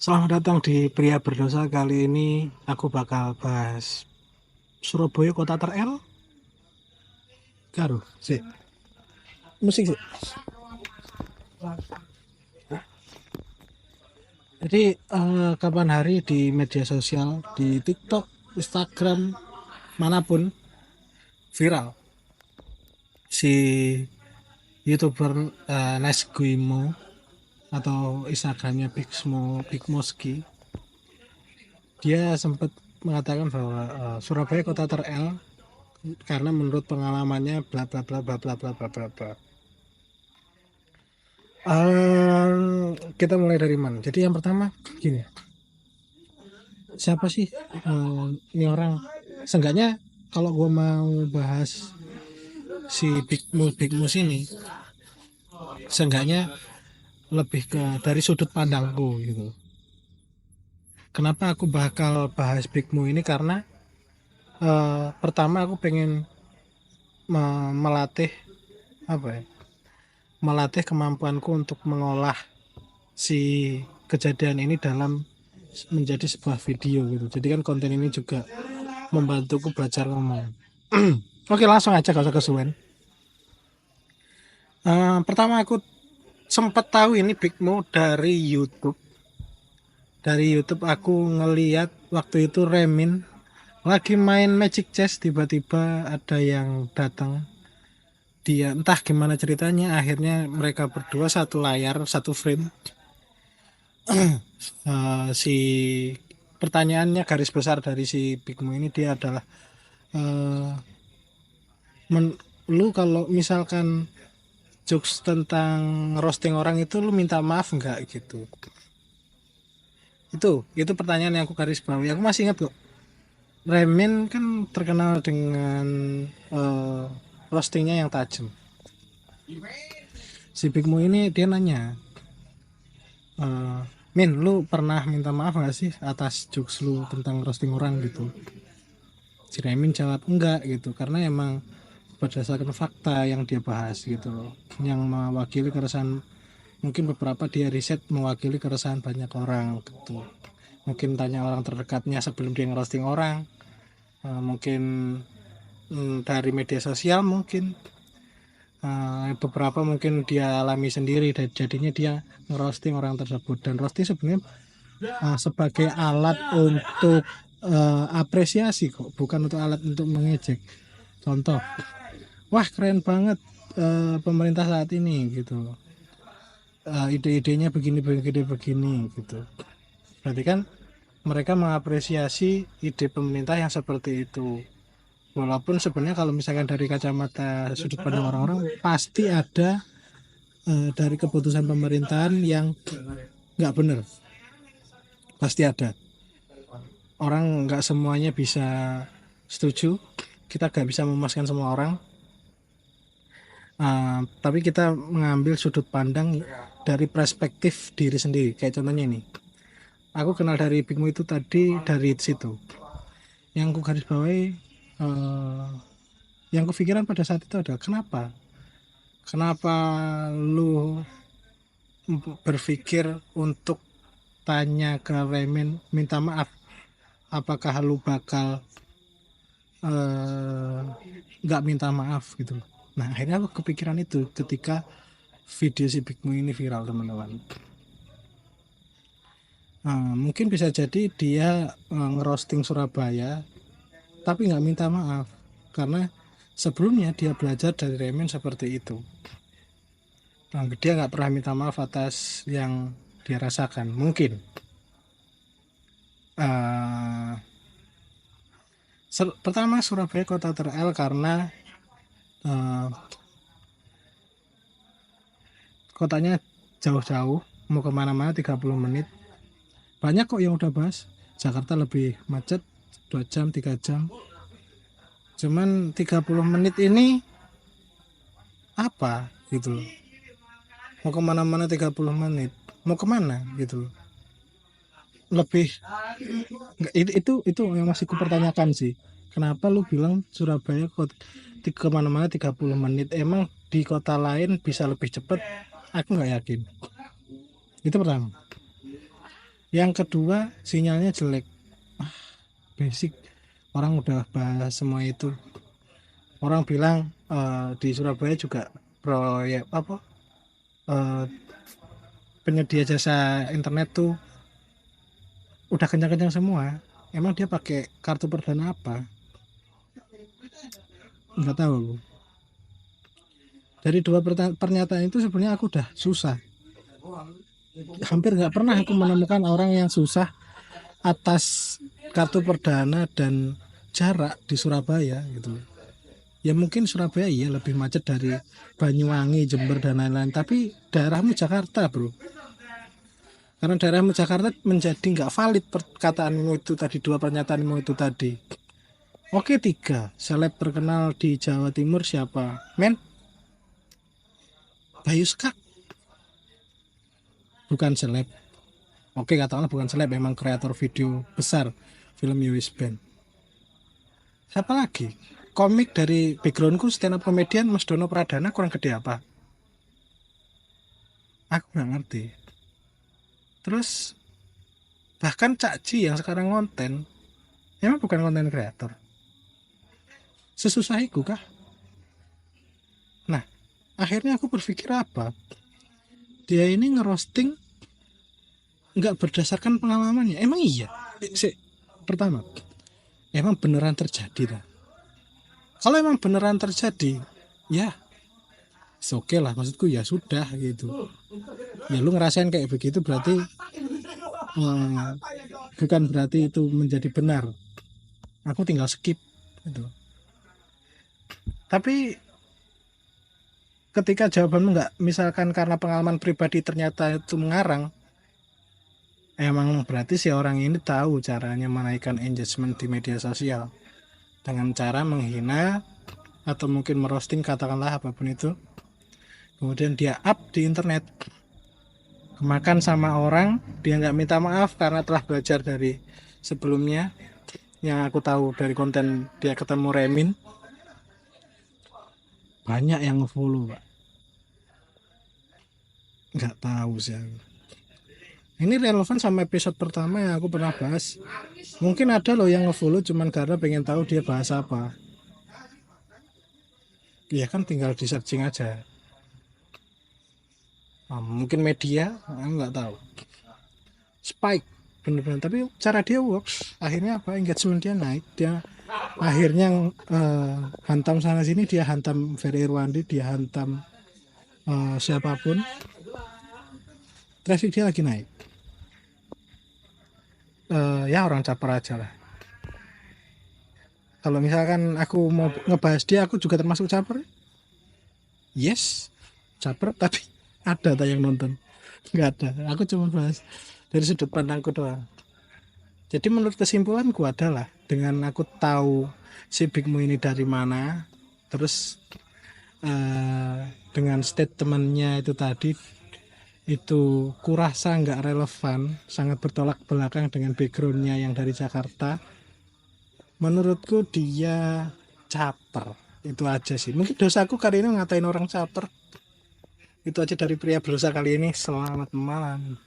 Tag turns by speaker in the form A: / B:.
A: Selamat datang di Pria Berdosa. Kali ini aku bakal bahas Surabaya kota terel. Karo, sih. Musik sih. Jadi kapan hari di media sosial, di TikTok, Instagram, manapun viral si YouTuber Nice Guimo atau Instagramnya Big Moski. Dia sempat mengatakan bahwa Surabaya kota terel karena menurut pengalamannya bla bla bla bla bla bla bla bla bla. Kita mulai dari mana? Jadi yang pertama gini, siapa sih ini orang? Seenggaknya kalau gue mau bahas si Big Mus ini, seenggaknya lebih ke dari sudut pandangku gitu. Kenapa aku bakal bahas Big Mu ini? Karena pertama aku pengen melatih apa ya? Melatih kemampuanku untuk mengolah si kejadian ini dalam menjadi sebuah video gitu. Jadi kan konten ini juga membantuku belajar ngomong. Oke, langsung aja gak usah kesuwen. Pertama aku sempat tahu ini Big Mo dari YouTube. Dari YouTube aku ngeliat waktu itu Remin lagi main Magic Chess, tiba-tiba ada yang datang. Dia entah gimana ceritanya, akhirnya mereka berdua satu layar, satu frame. Si pertanyaannya garis besar dari si Big Mo ini dia adalah uh, lu kalau misalkan jokes tentang roasting orang itu lu minta maaf nggak gitu. Itu pertanyaan yang aku garis bawahi. Aku masih ingat kok, Remin kan terkenal dengan roastingnya yang tajam. Si Bigmo ini dia nanya, Min, lu pernah minta maaf gak sih atas jokes lu tentang roasting orang gitu? Si Remin jawab enggak gitu, karena emang berdasarkan fakta yang dia bahas gitu, yang mewakili keresahan. Mungkin beberapa dia riset mewakili keresahan banyak orang gitu. Mungkin tanya orang terdekatnya sebelum dia ngerosting orang, mungkin dari media sosial, mungkin beberapa mungkin dia alami sendiri dan jadinya dia ngerosting orang tersebut. Dan roasting sebenarnya sebagai alat untuk apresiasi kok, bukan untuk alat untuk mengejek. Contoh, wah keren banget pemerintah saat ini gitu, ide-idenya begini begini begini gitu. Berarti kan mereka mengapresiasi ide pemerintah yang seperti itu. Walaupun sebenarnya kalau misalkan dari kacamata sudut pandang orang-orang pasti ada dari keputusan pemerintahan yang nggak benar, pasti ada. Orang nggak semuanya bisa setuju, kita nggak bisa memuaskan semua orang. Tapi kita mengambil sudut pandang dari perspektif diri sendiri. Kayak contohnya ini, aku kenal dari Bigmo itu tadi dari situ. Yang aku garis bawahi, yang kepikiran pada saat itu adalah kenapa lu berpikir untuk tanya ke Remin minta maaf, apakah lu bakal nggak minta maaf gitu. Nah akhirnya aku kepikiran itu ketika video si Big Mo ini viral, teman-teman. Mungkin bisa jadi dia ngerosting Surabaya tapi nggak minta maaf karena sebelumnya dia belajar dari Remin seperti itu. Dia nggak pernah minta maaf atas yang dia rasakan. Mungkin uh, pertama Surabaya kota terel karena uh, kotanya jauh-jauh, mau kemana-mana 30 menit. Banyak kok yang udah bahas Jakarta lebih macet 2 jam 3 jam, cuman 30 menit ini apa gitu loh. Mau kemana-mana 30 menit, mau kemana gitu loh. Lebih itu yang masih kupertanyakan sih, kenapa lu bilang Surabaya kok kemana-mana 30 menit, emang di kota lain bisa lebih cepat? Aku nggak yakin. Itu pertama. Yang kedua sinyalnya jelek. Basic, orang udah bahas semua itu. Orang bilang di Surabaya juga proyek apa penyedia jasa internet tuh udah kencang-kencang semua. Emang dia pakai kartu perdana apa? Nggak tahu aku. Dari dua pernyataan itu sebenarnya aku udah susah. Hampir nggak pernah aku menemukan orang yang susah atas kartu perdana dan jarak di Surabaya gitu. Ya mungkin Surabaya ya lebih macet dari Banyuwangi, Jember dan lain-lain. Tapi daerahmu Jakarta, bro. Karena daerahmu Jakarta menjadi nggak valid perkataanmu itu tadi, dua pernyataanmu itu tadi. Oke, tiga seleb terkenal di Jawa Timur siapa? Men, Bayu Skak bukan seleb. Oke, katakanlah bukan seleb, memang kreator video besar film US Band. Siapa lagi? Komik dari backgroundku stand up komedian Mas Dono Pradana kurang gede apa? Aku nggak ngerti. Terus bahkan Cak Ji yang sekarang konten, emang bukan konten kreator. Sesusah itu kah? Nah, akhirnya aku berpikir apa? Dia ini ngerosting nggak berdasarkan pengalamannya. Emang iya? Pertama, emang beneran terjadi lah. Kalau emang beneran terjadi, ya oke lah, maksudku ya sudah gitu. Ya lu ngerasain kayak begitu berarti bukan berarti itu menjadi benar. Aku tinggal skip gitu. Tapi ketika jawabanmu nggak, misalkan karena pengalaman pribadi ternyata itu mengarang, emang berarti si orang ini tahu caranya menaikkan engagement di media sosial dengan cara menghina atau mungkin merosting, katakanlah apapun itu, kemudian dia up di internet, kemakan sama orang, dia nggak minta maaf karena telah belajar dari sebelumnya. Yang aku tahu dari konten dia ketemu Remin, banyak yang nge-follow, Pak. Nggak tahu sih aku. Ini relevan sama episode pertama yang aku pernah bahas. Mungkin ada loh yang nge-follow cuman karena pengen tahu dia bahas apa. Ya kan tinggal di searching aja. Mungkin media, nggak tahu. Spike, bener-bener. Tapi cara dia works. Akhirnya apa? Engagement dia naik. Dia akhirnya hantam sana sini, dia hantam Ferry Irwandi, dia hantam siapapun. Traffic dia lagi naik. Ya orang caper aja lah. Kalau misalkan aku mau ngebahas dia, aku juga termasuk caper. Yes, caper, tapi ada tak yang nonton? Nggak ada. Aku cuma bahas dari sudut pandangku doang. Jadi menurut kesimpulanku adalah dengan aku tahu si Big Mo ini dari mana, terus dengan statementnya itu tadi, itu kurasa nggak relevan, sangat bertolak belakang dengan backgroundnya yang dari Jakarta. Menurutku dia caper, itu aja sih. Mungkin dosaku kali ini ngatain orang caper. Itu aja dari pria berusaha kali ini. Selamat malam.